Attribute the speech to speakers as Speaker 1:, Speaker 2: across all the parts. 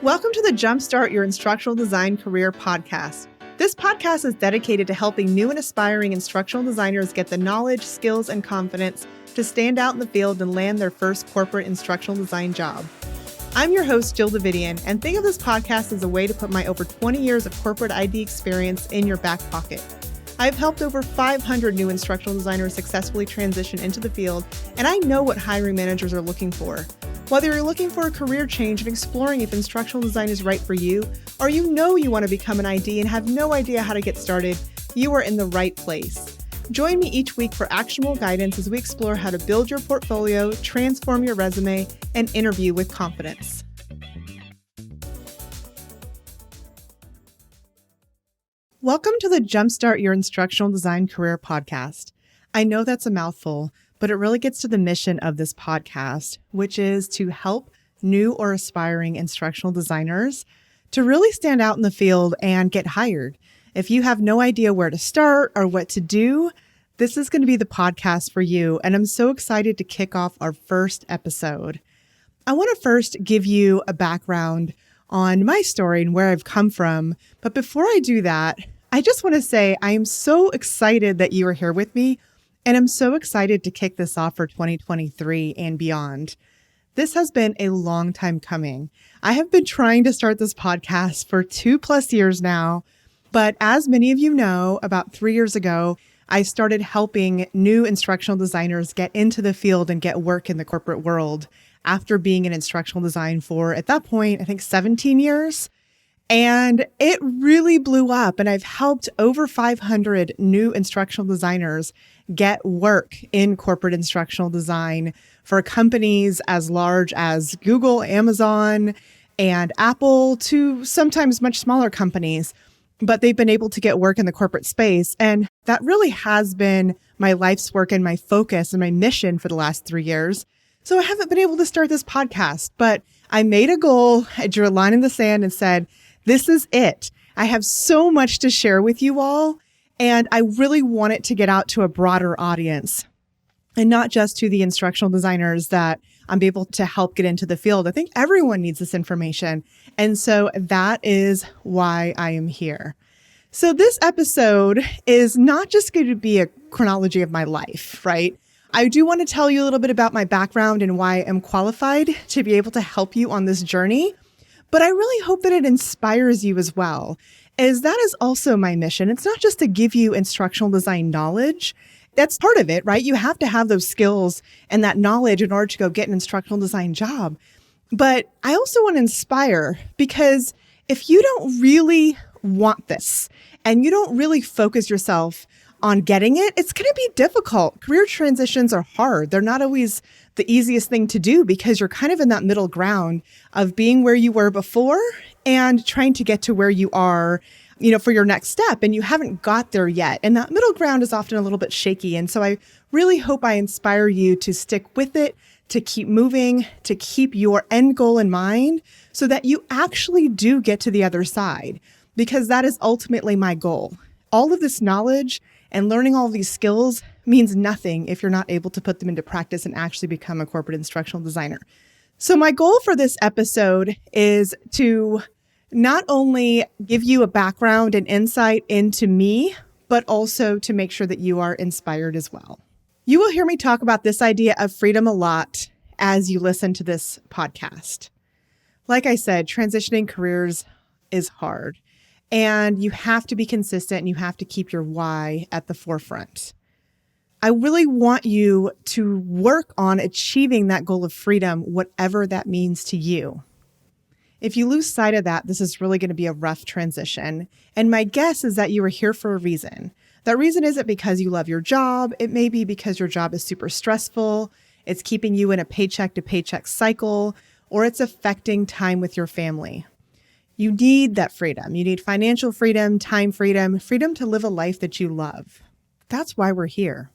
Speaker 1: Welcome to the Jumpstart Your Instructional Design Career podcast. This podcast is dedicated to helping new and aspiring instructional designers get the knowledge, skills, and confidence to stand out in the field and land their first corporate instructional design job. I'm your host, Jill Davidian, and think of this podcast as a way to put my over 20 years of corporate ID experience in your back pocket. I've helped over 500 new instructional designers successfully transition into the field, and I know what hiring managers are looking for. Whether you're looking for a career change and exploring if instructional design is right for you, or you know you want to become an ID and have no idea how to get started, you are in the right place. Join me each week for actionable guidance as we explore how to build your portfolio, transform your resume, and interview with confidence. Welcome to the Jumpstart Your Instructional Design Career podcast. I know that's a mouthful, but it really gets to the mission of this podcast, which is to help new or aspiring instructional designers to really stand out in the field and get hired. If you have no idea where to start or what to do, this is going to be the podcast for you. And I'm so excited to kick off our first episode. I want to first give you a background on my story and where I've come from. But before I do that, I just want to say I am so excited that you are here with me. And I'm so excited to kick this off for 2023 and beyond. This has been a long time coming. I have been trying to start this podcast for 2+ years now, but as many of you know, about 3 years ago, I started helping new instructional designers get into the field and get work in the corporate world after being in instructional design for, at that point, I think 17 years. And it really blew up, and I've helped over 500 new instructional designers get work in corporate instructional design for companies as large as Google, Amazon, and Apple to sometimes much smaller companies. But they've been able to get work in the corporate space. And that really has been my life's work and my focus and my mission for the last 3 years. So I haven't been able to start this podcast, but I made a goal. I drew a line in the sand and said, this is it. I have so much to share with you all, and I really want it to get out to a broader audience and not just to the instructional designers that I'm able to help get into the field. I think everyone needs this information. And so that is why I am here. So this episode is not just going to be a chronology of my life, right? I do want to tell you a little bit about my background and why I'm qualified to be able to help you on this journey. But I really hope that it inspires you as well, as that is also my mission. It's not just to give you instructional design knowledge. That's part of it, right? You have to have those skills and that knowledge in order to go get an instructional design job. But I also want to inspire, because if you don't really want this and you don't really focus yourself on getting it, it's going to be difficult. Career transitions are hard. They're not always the easiest thing to do because you're kind of in that middle ground of being where you were before and trying to get to where you are, for your next step. And you haven't got there yet. And that middle ground is often a little bit shaky. And so I really hope I inspire you to stick with it, to keep moving, to keep your end goal in mind so that you actually do get to the other side, because that is ultimately my goal. All of this knowledge and learning all of these skills means nothing if you're not able to put them into practice and actually become a corporate instructional designer. So my goal for this episode is to not only give you a background and insight into me, but also to make sure that you are inspired as well. You will hear me talk about this idea of freedom a lot as you listen to this podcast. Like I said, transitioning careers is hard. And you have to be consistent and you have to keep your why at the forefront. I really want you to work on achieving that goal of freedom, whatever that means to you. If you lose sight of that, this is really going to be a rough transition. And my guess is that you are here for a reason. That reason isn't because you love your job. It may be because your job is super stressful. It's keeping you in a paycheck-to-paycheck cycle, or it's affecting time with your family. You need that freedom. You need financial freedom, time freedom, freedom to live a life that you love. That's why we're here.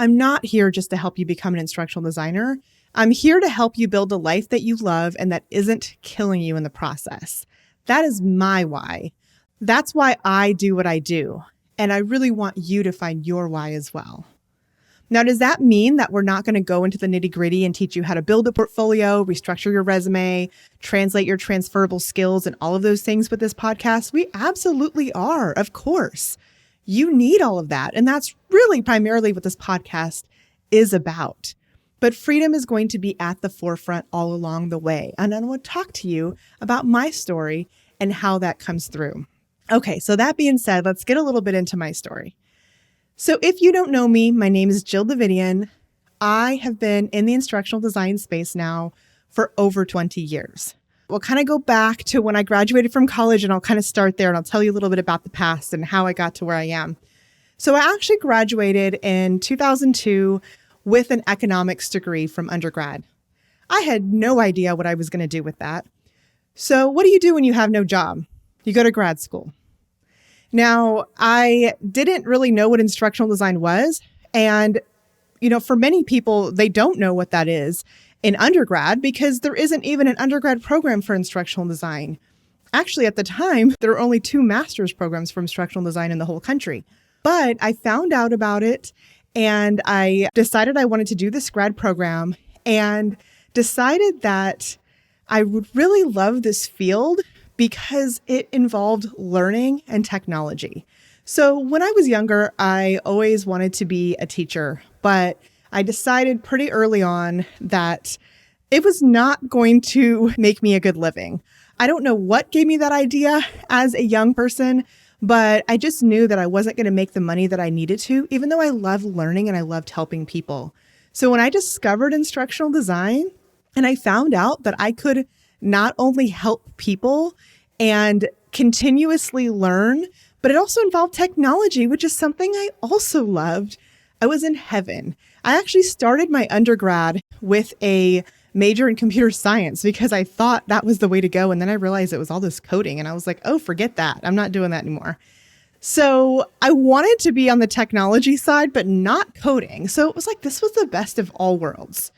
Speaker 1: I'm not here just to help you become an instructional designer. I'm here to help you build a life that you love and that isn't killing you in the process. That is my why. That's why I do what I do. And I really want you to find your why as well. Now, does that mean that we're not going to go into the nitty-gritty and teach you how to build a portfolio, restructure your resume, translate your transferable skills, and all of those things with this podcast? We absolutely are, of course. You need all of that. And that's really primarily what this podcast is about. But freedom is going to be at the forefront all along the way. And I want to talk to you about my story and how that comes through. Okay, so that being said, let's get a little bit into my story. So if you don't know me, my name is Jill Davidian. I have been in the instructional design space now for over 20 years. We'll kind of go back to when I graduated from college, and I'll kind of start there, and I'll tell you a little bit about the past and how I got to where I am. So I actually graduated in 2002 with an economics degree from undergrad. I had no idea what I was going to do with that. So what do you do when you have no job? You go to grad school. Now, I didn't really know what instructional design was. And, for many people, they don't know what that is in undergrad because there isn't even an undergrad program for instructional design. Actually, at the time, there were only 2 master's programs for instructional design in the whole country. But I found out about it and I decided I wanted to do this grad program and decided that I would really love this field because it involved learning and technology. So when I was younger, I always wanted to be a teacher, but I decided pretty early on that it was not going to make me a good living. I don't know what gave me that idea as a young person, but I just knew that I wasn't going to make the money that I needed to, even though I loved learning and I loved helping people. So when I discovered instructional design and I found out that I could not only help people and continuously learn, but it also involved technology, which is something I also loved, I was in heaven. I actually started my undergrad with a major in computer science because I thought that was the way to go. And then I realized it was all this coding and I was like, oh, forget that. I'm not doing that anymore. So I wanted to be on the technology side, but not coding. So it was like, this was the best of all worlds.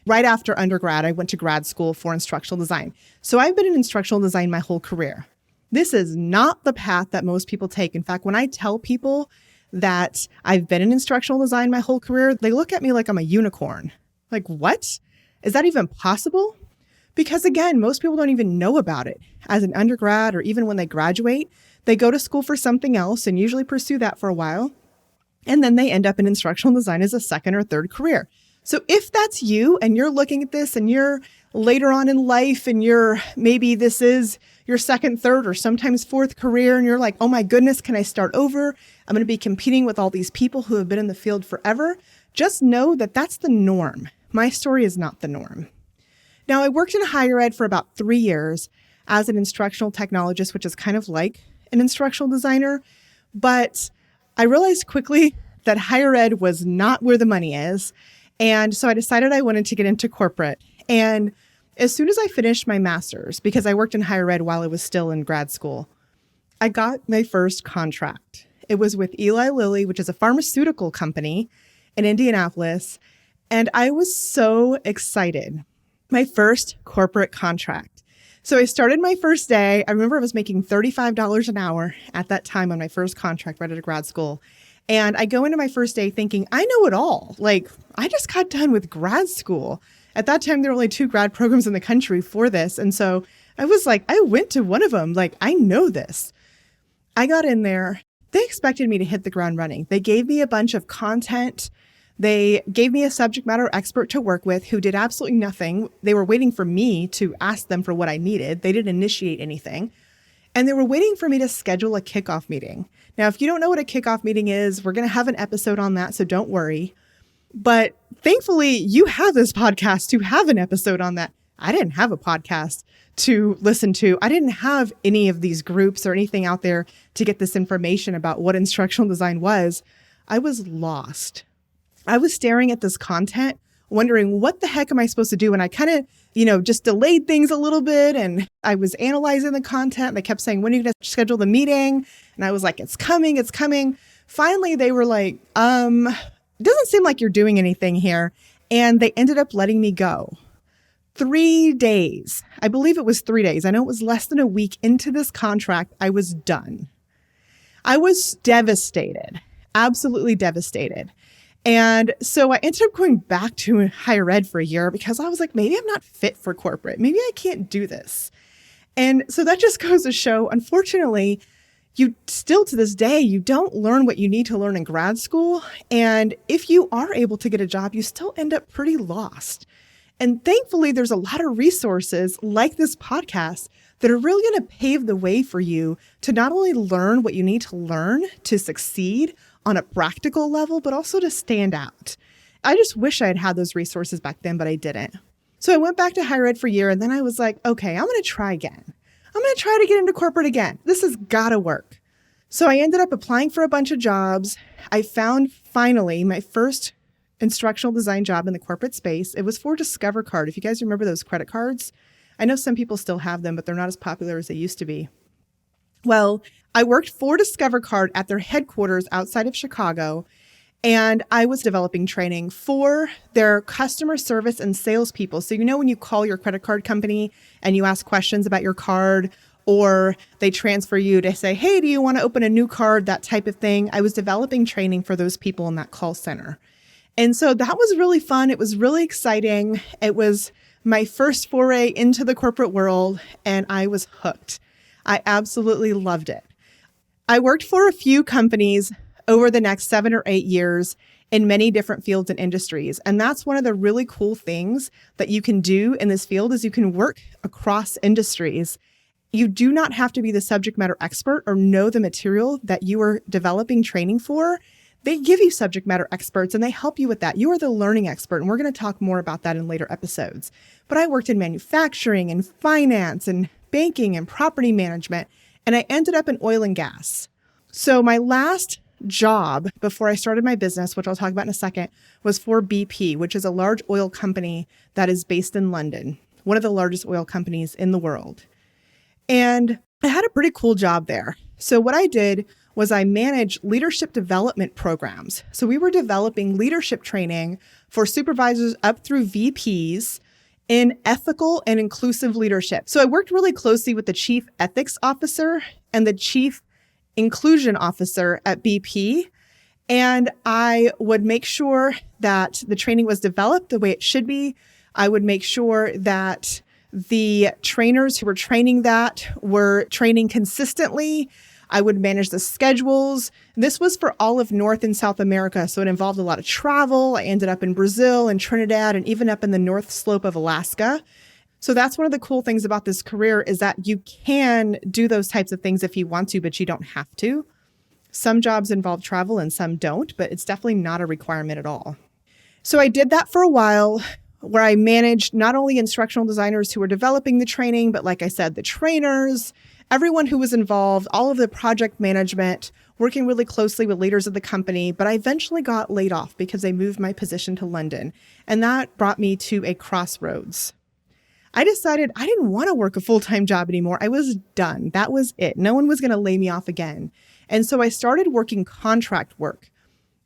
Speaker 1: Right after undergrad, I went to grad school for instructional design. So I've been in instructional design my whole career. This is not the path that most people take. In fact, when I tell people that I've been in instructional design my whole career, they look at me like I'm a unicorn. Like, what? Is that even possible? Because again, most people don't even know about it. As an undergrad or even when they graduate, they go to school for something else and usually pursue that for a while. And then they end up in instructional design as a second or third career. So if that's you and you're looking at this and you're later on in life and maybe this is your second, third, or sometimes fourth career and you're like, oh my goodness, can I start over? I'm going to be competing with all these people who have been in the field forever. Just know that that's the norm. My story is not the norm. Now, I worked in higher ed for about 3 years as an instructional technologist, which is kind of like an instructional designer. But I realized quickly that higher ed was not where the money is. And so I decided I wanted to get into corporate. And as soon as I finished my master's, because I worked in higher ed while I was still in grad school, I got my first contract. It was with Eli Lilly, which is a pharmaceutical company in Indianapolis. And I was so excited. My first corporate contract. So I started my first day. I remember I was making $35 an hour at that time on my first contract right out of grad school. And I go into my first day thinking, I know it all. Like, I just got done with grad school. At that time, there were only 2 grad programs in the country for this. And so I was like, I went to one of them. Like, I know this. I got in there. They expected me to hit the ground running. They gave me a bunch of content. They gave me a subject matter expert to work with who did absolutely nothing. They were waiting for me to ask them for what I needed. They didn't initiate anything. And they were waiting for me to schedule a kickoff meeting. Now, if you don't know what a kickoff meeting is, we're going to have an episode on that, so don't worry. But thankfully, you have this podcast to have an episode on that. I didn't have a podcast to listen to. I didn't have any of these groups or anything out there to get this information about what instructional design was. I was lost. I was staring at this content, wondering what the heck am I supposed to do? And I kind of, just delayed things a little bit. And I was analyzing the content. They kept saying, when are you going to schedule the meeting? And I was like, it's coming, it's coming. Finally, they were like, it doesn't seem like you're doing anything here. And they ended up letting me go. 3 days. I believe it was 3 days. I know it was less than a week into this contract. I was done. I was devastated, absolutely devastated. And so I ended up going back to higher ed for a year because I was like, maybe I'm not fit for corporate. Maybe I can't do this. And so that just goes to show, unfortunately, you still to this day, you don't learn what you need to learn in grad school. And if you are able to get a job, you still end up pretty lost. And thankfully, there's a lot of resources like this podcast that are really going to pave the way for you to not only learn what you need to learn to succeed on a practical level, but also to stand out. I just wish I had had those resources back then, but I didn't. So I went back to higher ed for a year, and then I was like, okay, I'm going to try again. I'm going to try to get into corporate again. This has got to work. So I ended up applying for a bunch of jobs. I found finally my first instructional design job in the corporate space. It was for Discover Card. If you guys remember those credit cards, I know some people still have them, but they're not as popular as they used to be. Well, I worked for Discover Card at their headquarters outside of Chicago, and I was developing training for their customer service and salespeople. So, when you call your credit card company and you ask questions about your card, or they transfer you to say, hey, do you want to open a new card, that type of thing. I was developing training for those people in that call center. And so that was really fun. It was really exciting. It was my first foray into the corporate world, and I was hooked. I absolutely loved it. I worked for a few companies over the next 7 or 8 years in many different fields and industries. And that's one of the really cool things that you can do in this field is you can work across industries. You do not have to be the subject matter expert or know the material that you are developing training for. They give you subject matter experts and they help you with that. You are the learning expert, and we're going to talk more about that in later episodes. But I worked in manufacturing and finance and banking and property management, and I ended up in oil and gas. So my last job before I started my business, which I'll talk about in a second, was for BP, which is a large oil company that is based in London, one of the largest oil companies in the world. And I had a pretty cool job there. So what I did was I managed leadership development programs. So we were developing leadership training for supervisors up through VPs in ethical and inclusive leadership. So I worked really closely with the chief ethics officer and the chief inclusion officer at BP. And I would make sure that the training was developed the way it should be. I would make sure that the trainers who were training that were training consistently. I would manage the schedules. This was for all of North and South America, so it involved a lot of travel. I ended up in Brazil and Trinidad and even up in the North Slope of Alaska. So that's one of the cool things about this career is that you can do those types of things if you want to, but you don't have to. Some jobs involve travel and some don't, but it's definitely not a requirement at all. So I did that for a while, where I managed not only instructional designers who were developing the training, but like I said, the trainers, everyone who was involved, all of the project management, working really closely with leaders of the company. But I eventually got laid off because they moved my position to London. And that brought me to a crossroads. I decided I didn't want to work a full-time job anymore. I was done. That was it. No one was going to lay me off again. And so I started working contract work.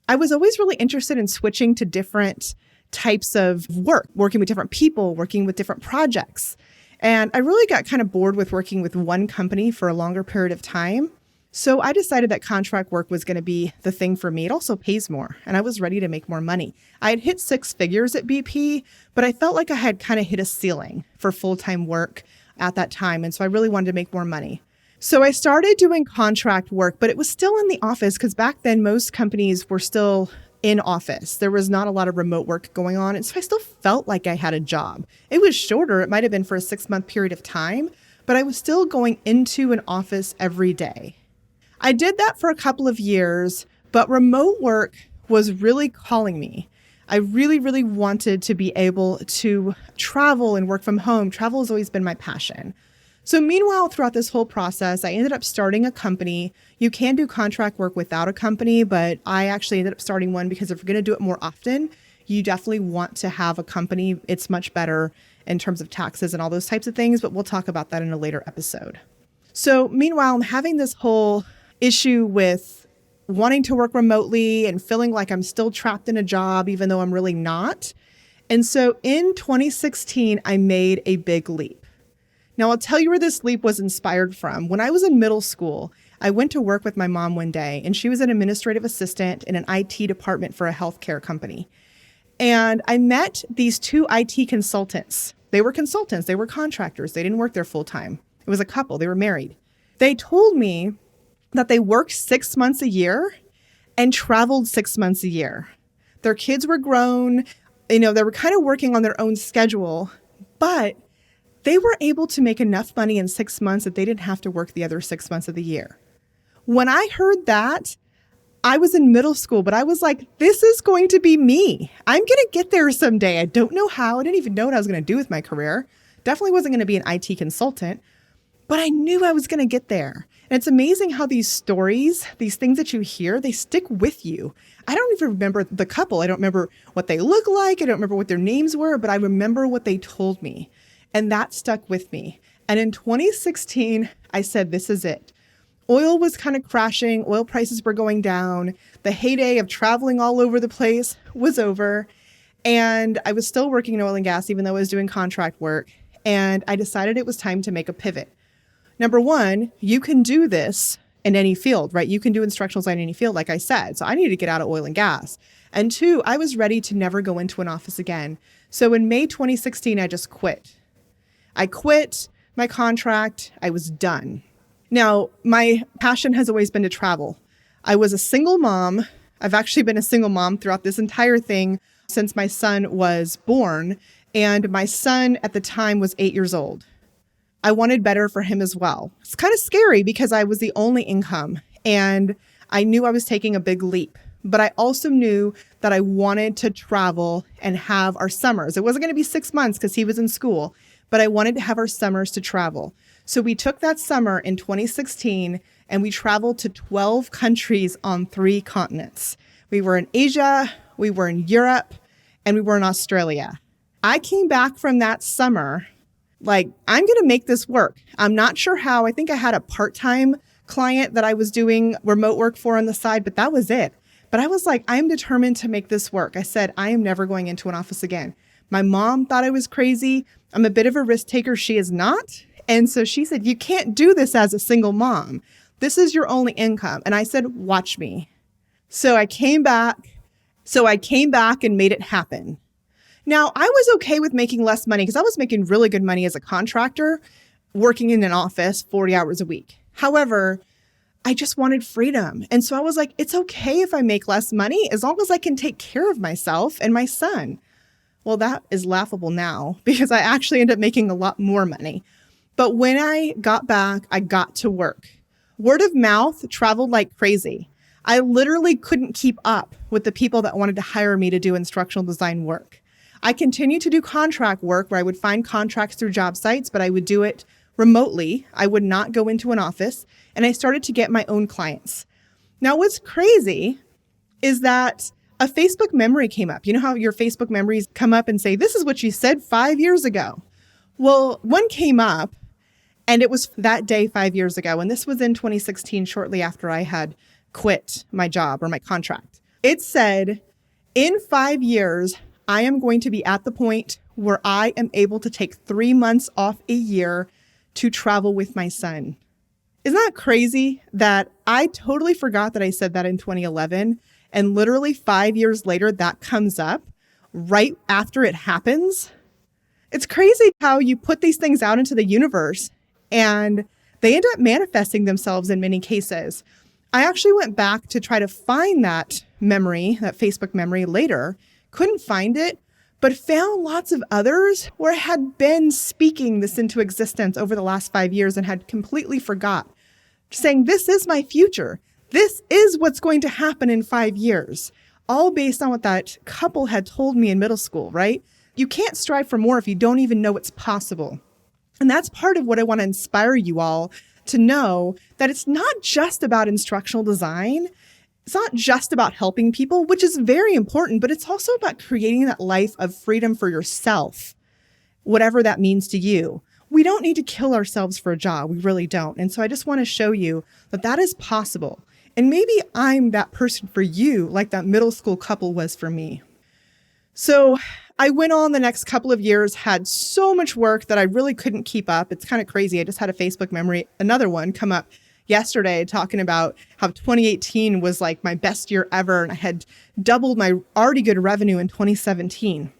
Speaker 1: I was always really interested in switching to different types of work, working with different people, working with different projects. And I really got kind of bored with working with one company for a longer period of time. So I decided that contract work was going to be the thing for me. It also pays more, and I was ready to make more money. I had hit 6 figures at BP, but I felt like I had kind of hit a ceiling for full-time work at that time. And so I really wanted to make more money. So I started doing contract work, but it was still in the office because back then most companies were still in office. There was not a lot of remote work going on. And so I still felt like I had a job. It was shorter. It might have been for a 6-month period of time, but I was still going into an office every day. I did that for a couple of years, but remote work was really calling me. I really, really wanted to be able to travel and work from home. Travel has always been my passion. So meanwhile, throughout this whole process, I ended up starting a company. You can do contract work without a company, but I actually ended up starting one because if you're going to do it more often, you definitely want to have a company. It's much better in terms of taxes and all those types of things, but we'll talk about that in a later episode. So meanwhile, I'm having this whole issue with wanting to work remotely and feeling like I'm still trapped in a job, even though I'm really not. And so in 2016, I made a big leap. Now, I'll tell you where this leap was inspired from. When I was in middle school, I went to work with my mom one day, and she was an administrative assistant in an IT department for a healthcare company. And I met these two IT consultants. They were consultants. They were contractors. They didn't work there full time. It was a couple. They were married. They told me that they worked 6 months a year and traveled 6 months a year. Their kids were grown. They were kind of working on their own schedule, but they were able to make enough money in 6 months that they didn't have to work the other 6 months of the year. When I heard that, I was in middle school, but I was like, this is going to be me. I'm going to get there someday. I don't know how. I didn't even know what I was going to do with my career. Definitely wasn't going to be an IT consultant, but I knew I was going to get there. And it's amazing how these stories, these things that you hear, they stick with you. I don't even remember the couple. I don't remember what they look like. I don't remember what their names were, but I remember what they told me. And that stuck with me. And in 2016, I said, this is it. Oil was kind of crashing. Oil prices were going down. The heyday of traveling all over the place was over. And I was still working in oil and gas, even though I was doing contract work. And I decided it was time to make a pivot. Number one, you can do this in any field, right? You can do instructional design in any field, like I said. So I needed to get out of oil and gas. And two, I was ready to never go into an office again. So in May 2016, I just quit. I quit my contract. I was done. Now, my passion has always been to travel. I was a single mom. I've actually been a single mom throughout this entire thing since my son was born. And my son at the time was 8 years old. I wanted better for him as well. It's kind of scary because I was the only income and I knew I was taking a big leap. But I also knew that I wanted to travel and have our summers. It wasn't going to be 6 months because he was in school, but I wanted to have our summers to travel. So we took that summer in 2016 and we traveled to 12 countries on 3 continents. We were in Asia, we were in Europe, and we were in Australia. I came back from that summer like, I'm going to make this work. I'm not sure how. I think I had a part-time client that I was doing remote work for on the side, but that was it. But I was like, I'm determined to make this work. I said, I am never going into an office again. My mom thought I was crazy. I'm a bit of a risk taker. She is not. And so she said, you can't do this as a single mom. This is your only income. And I said, watch me. So I came back and made it happen. Now, I was okay with making less money because I was making really good money as a contractor, working in an office 40 hours a week. However, I just wanted freedom. And so I was like, it's okay if I make less money as long as I can take care of myself and my son. Well, that is laughable now because I actually ended up making a lot more money. But when I got back, I got to work. Word of mouth traveled like crazy. I literally couldn't keep up with the people that wanted to hire me to do instructional design work. I continued to do contract work where I would find contracts through job sites, but I would do it remotely. I would not go into an office, and I started to get my own clients. Now, what's crazy is that a Facebook memory came up. You know how your Facebook memories come up and say, this is what you said 5 years ago. Well, one came up, and it was that day 5 years ago, and this was in 2016, shortly after I had quit my job or my contract. It said, in 5 years, I am going to be at the point where I am able to take 3 months off a year to travel with my son. Isn't that crazy that I totally forgot that I said that in 2011 and literally 5 years later that comes up right after it happens? It's crazy how you put these things out into the universe and they end up manifesting themselves in many cases. I actually went back to try to find that memory, that Facebook memory later. Couldn't find it, but found lots of others where I had been speaking this into existence over the last 5 years and had completely forgot, saying, this is my future. This is what's going to happen in 5 years, all based on what that couple had told me in middle school, right? You can't strive for more if you don't even know it's possible. And that's part of what I want to inspire you all to know, that it's not just about instructional design. It's not just about helping people, which is very important, but it's also about creating that life of freedom for yourself, whatever that means to you. We don't need to kill ourselves for a job. We really don't. And so I just want to show you that that is possible. And maybe I'm that person for you, like that middle school couple was for me. So I went on the next couple of years, had so much work that I really couldn't keep up. It's kind of crazy. I just had a Facebook memory, another one come up yesterday talking about how 2018 was like my best year ever. And I had doubled my already good revenue in 2017.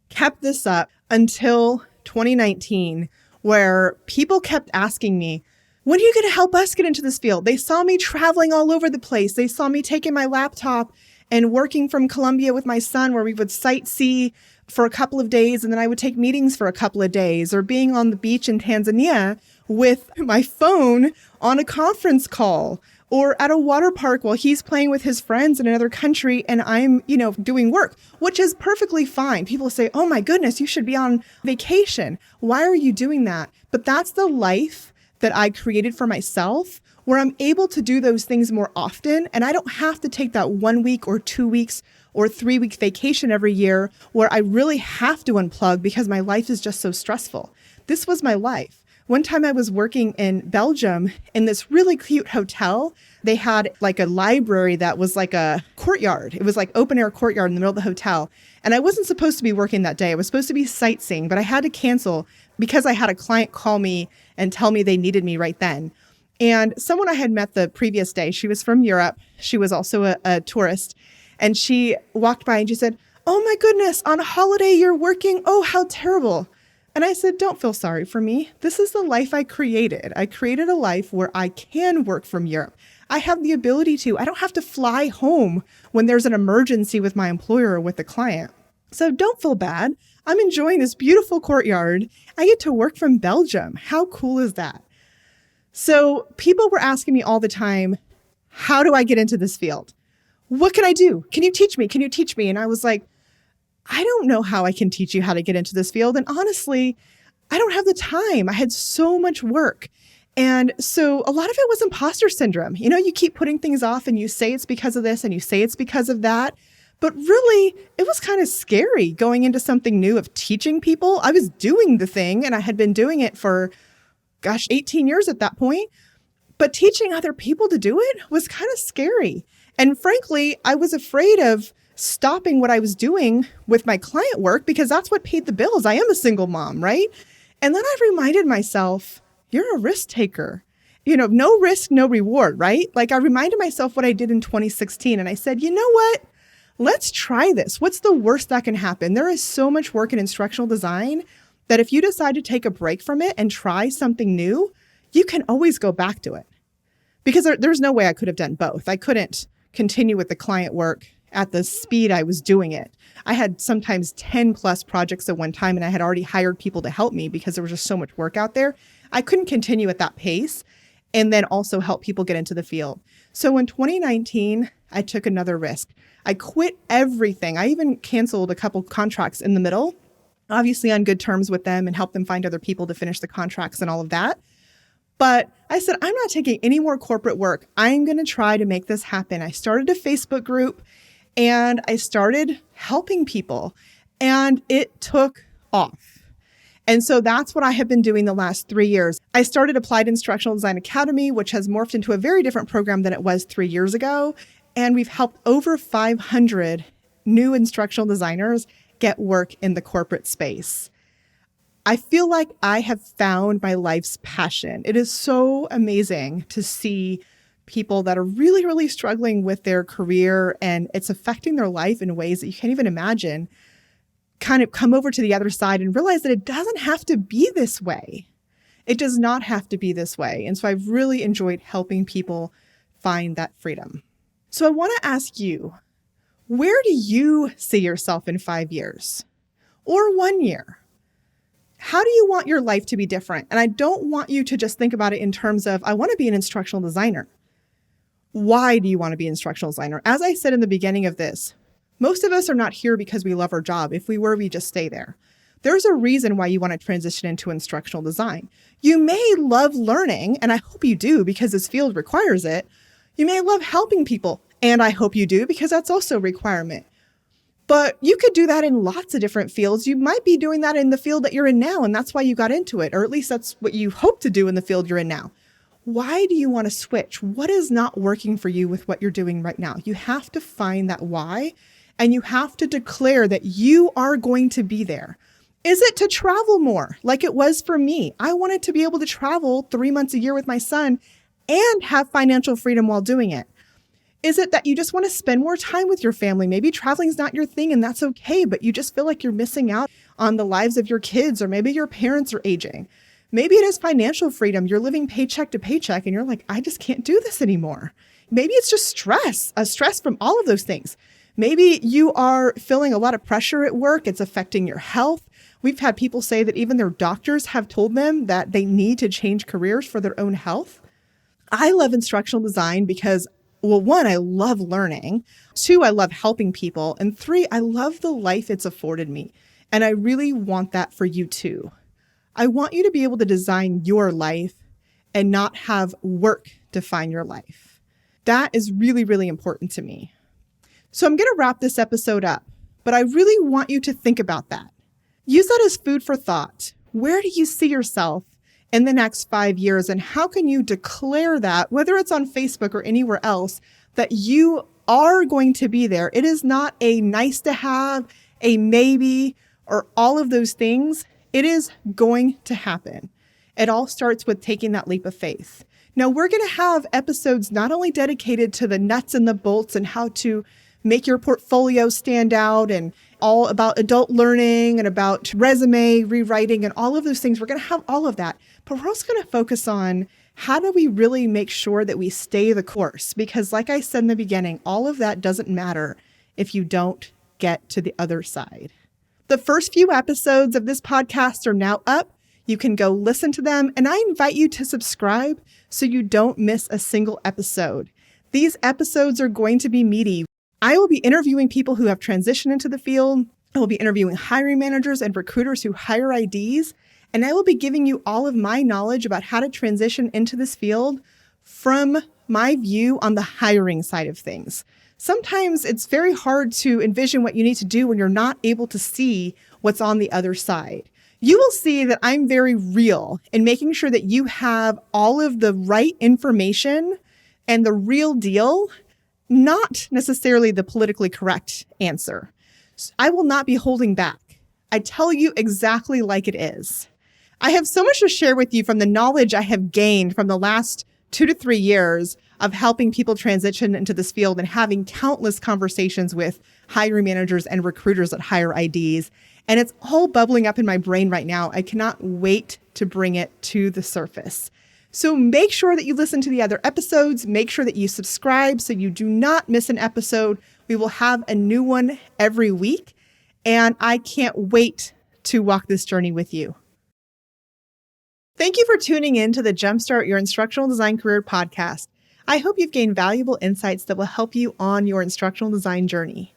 Speaker 1: Kept this up until 2019, where people kept asking me, when are you going to help us get into this field? They saw me traveling all over the place. They saw me taking my laptop and working from Colombia with my son, where we would sightsee for a couple of days, and then I would take meetings for a couple of days, or being on the beach in Tanzania with my phone on a conference call, or at a water park while he's playing with his friends in another country and I'm, doing work, which is perfectly fine. People say, oh my goodness, you should be on vacation. Why are you doing that? But that's the life that I created for myself, where I'm able to do those things more often. And I don't have to take that 1 week or 2 weeks or 3 week vacation every year where I really have to unplug because my life is just so stressful. This was my life. One time I was working in Belgium in this really cute hotel. They had like a library that was like a courtyard. It was like open air courtyard in the middle of the hotel. And I wasn't supposed to be working that day. I was supposed to be sightseeing, but I had to cancel because I had a client call me and tell me they needed me right then. And someone I had met the previous day, she was from Europe. She was also a tourist. And she walked by and she said, oh my goodness, on holiday you're working. Oh, how terrible. And I said, don't feel sorry for me. This is the life I created. I created a life where I can work from Europe. I have the ability to. I don't have to fly home when there's an emergency with my employer or with the client. So don't feel bad. I'm enjoying this beautiful courtyard. I get to work from Belgium. How cool is that? So people were asking me all the time, how do I get into this field? What can I do? Can you teach me? Can you teach me? And I was like, I don't know how I can teach you how to get into this field. And honestly, I don't have the time. I had so much work. And so a lot of it was imposter syndrome. You keep putting things off and you say it's because of this and you say it's because of that. But really, it was kind of scary going into something new of teaching people. I was doing the thing and I had been doing it for, 18 years at that point. But teaching other people to do it was kind of scary. And frankly, I was afraid of stopping what I was doing with my client work because that's what paid the bills. I am a single mom, right? And then I reminded myself, you're a risk taker. No risk, no reward, right? Like I reminded myself what I did in 2016. And I said, you know what? Let's try this. What's the worst that can happen? There is so much work in instructional design that if you decide to take a break from it and try something new, you can always go back to it. Because there's no way I could have done both. I couldn't continue with the client work at the speed I was doing it. I had sometimes 10 plus projects at one time, and I had already hired people to help me because there was just so much work out there. I couldn't continue at that pace and then also help people get into the field. So in 2019, I took another risk. I quit everything. I even canceled a couple contracts in the middle, obviously on good terms with them, and helped them find other people to finish the contracts and all of that. But I said, I'm not taking any more corporate work. I'm going to try to make this happen. I started a Facebook group and I started helping people, and it took off. And so that's what I have been doing the last 3 years. I started Applied Instructional Design Academy, which has morphed into a very different program than it was 3 years ago. And we've helped over 500 new instructional designers get work in the corporate space. I feel like I have found my life's passion. It is so amazing to see people that are really, really struggling with their career and it's affecting their life in ways that you can't even imagine, kind of come over to the other side and realize that it doesn't have to be this way. It does not have to be this way. And so I've really enjoyed helping people find that freedom. So I want to ask you, where do you see yourself in 5 years or 1 year? How do you want your life to be different? And I don't want you to just think about it in terms of, I want to be an instructional designer. Why do you want to be an instructional designer? As I said in the beginning of this, most of us are not here because we love our job. If we were, we just stay there. There's a reason why you want to transition into instructional design. You may love learning, and I hope you do because this field requires it. You may love helping people, and I hope you do because that's also a requirement. But you could do that in lots of different fields. You might be doing that in the field that you're in now, and that's why you got into it, or at least that's what you hope to do in the field you're in now. Why do you want to switch? What is not working for you with what you're doing right now? You have to find that why, and you have to declare that you are going to be there. Is it to travel more like it was for me? I wanted to be able to travel 3 months a year with my son and have financial freedom while doing it? Is it that you just want to spend more time with your family? Maybe traveling is not your thing and that's okay, but you just feel like you're missing out on the lives of your kids, or maybe your parents are aging. Maybe it is financial freedom. You're living paycheck to paycheck and you're like, I just can't do this anymore. Maybe it's just stress, a stress from all of those things. Maybe you are feeling a lot of pressure at work. It's affecting your health. We've had people say that even their doctors have told them that they need to change careers for their own health. I love instructional design because, well, one, I love learning. Two, I love helping people. And three, I love the life it's afforded me. And I really want that for you too. I want you to be able to design your life and not have work define your life. That is really, really important to me. So I'm going to wrap this episode up, but I really want you to think about that. Use that as food for thought. Where do you see yourself in the next 5 years? And how can you declare that, whether it's on Facebook or anywhere else, that you are going to be there? It is not a nice to have, a maybe, or all of those things. It is going to happen. It all starts with taking that leap of faith. Now, we're going to have episodes not only dedicated to the nuts and the bolts and how to make your portfolio stand out and all about adult learning and about resume rewriting and all of those things. We're going to have all of that. But we're also going to focus on how do we really make sure that we stay the course? Because like I said in the beginning, all of that doesn't matter if you don't get to the other side. The first few episodes of this podcast are now up. You can go listen to them, and I invite you to subscribe so you don't miss a single episode. These episodes are going to be meaty. I will be interviewing people who have transitioned into the field. I will be interviewing hiring managers and recruiters who hire IDs, and I will be giving you all of my knowledge about how to transition into this field from my view on the hiring side of things. Sometimes it's very hard to envision what you need to do when you're not able to see what's on the other side. You will see that I'm very real in making sure that you have all of the right information and the real deal, not necessarily the politically correct answer. I will not be holding back. I tell you exactly like it is. I have so much to share with you from the knowledge I have gained from the last 2 to 3 years of helping people transition into this field and having countless conversations with hiring managers and recruiters that hire IDs. And it's all bubbling up in my brain right now. I cannot wait to bring it to the surface. So make sure that you listen to the other episodes. Make sure that you subscribe so you do not miss an episode. We will have a new one every week. And I can't wait to walk this journey with you. Thank you for tuning in to the Jumpstart Your Instructional Design Career podcast. I hope you've gained valuable insights that will help you on your instructional design journey.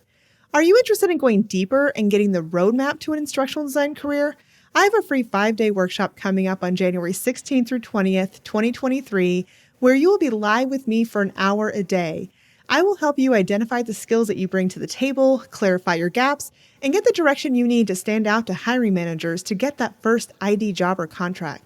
Speaker 1: Are you interested in going deeper and getting the roadmap to an instructional design career? I have a free 5-day workshop coming up on January 16th through 20th, 2023, where you will be live with me for an hour a day. I will help you identify the skills that you bring to the table, clarify your gaps, and get the direction you need to stand out to hiring managers to get that first ID job or contract.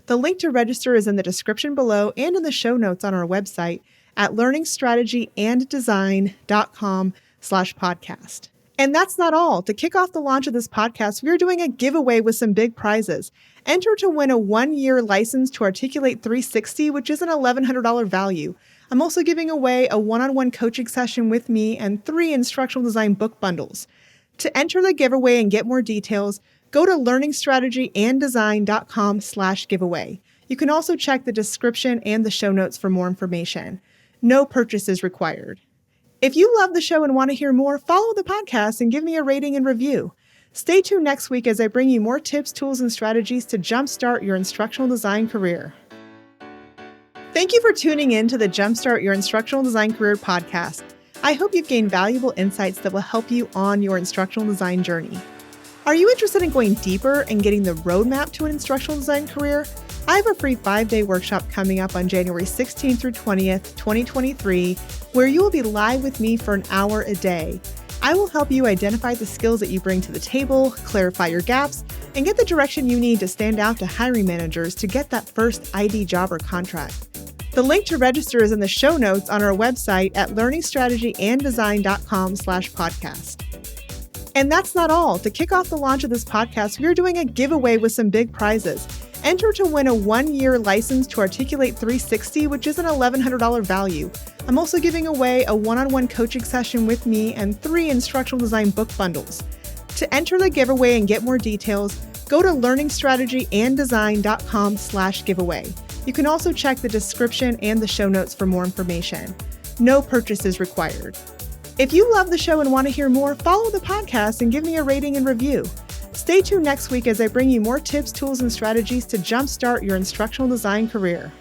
Speaker 1: The link to register is in the description below and in the show notes on our website at learningstrategyanddesign.com/podcast. And that's not all. To kick off the launch of this podcast, we are doing a giveaway with some big prizes. Enter to win a 1-year license to Articulate 360, which is an $1,100 value. I'm also giving away a one-on-one coaching session with me and 3 instructional design book bundles. To enter the giveaway and get more details, go to learningstrategyanddesign.com/giveaway. You can also check the description and the show notes for more information. No purchase is required. If you love the show and want to hear more, follow the podcast and give me a rating and review. Stay tuned next week as I bring you more tips, tools, and strategies to jumpstart your instructional design career. Thank you for tuning in to the Jumpstart Your Instructional Design Career podcast. I hope you've gained valuable insights that will help you on your instructional design journey. Are you interested in going deeper and getting the roadmap to an instructional design career? I have a free 5-day workshop coming up on January 16th through 20th, 2023, where you will be live with me for an hour a day. I will help you identify the skills that you bring to the table, clarify your gaps, and get the direction you need to stand out to hiring managers to get that first ID job or contract. The link to register is in the show notes on our website at learningstrategyanddesign.com/podcast. And that's not all. To kick off the launch of this podcast, we are doing a giveaway with some big prizes. Enter to win a 1-year license to Articulate 360, which is an $1,100 value. I'm also giving away a one-on-one coaching session with me and 3 instructional design book bundles. To enter the giveaway and get more details, go to learningstrategyanddesign.com/giveaway. You can also check the description and the show notes for more information. No purchases required. If you love the show and want to hear more, follow the podcast and give me a rating and review. Stay tuned next week as I bring you more tips, tools, and strategies to jumpstart your instructional design career.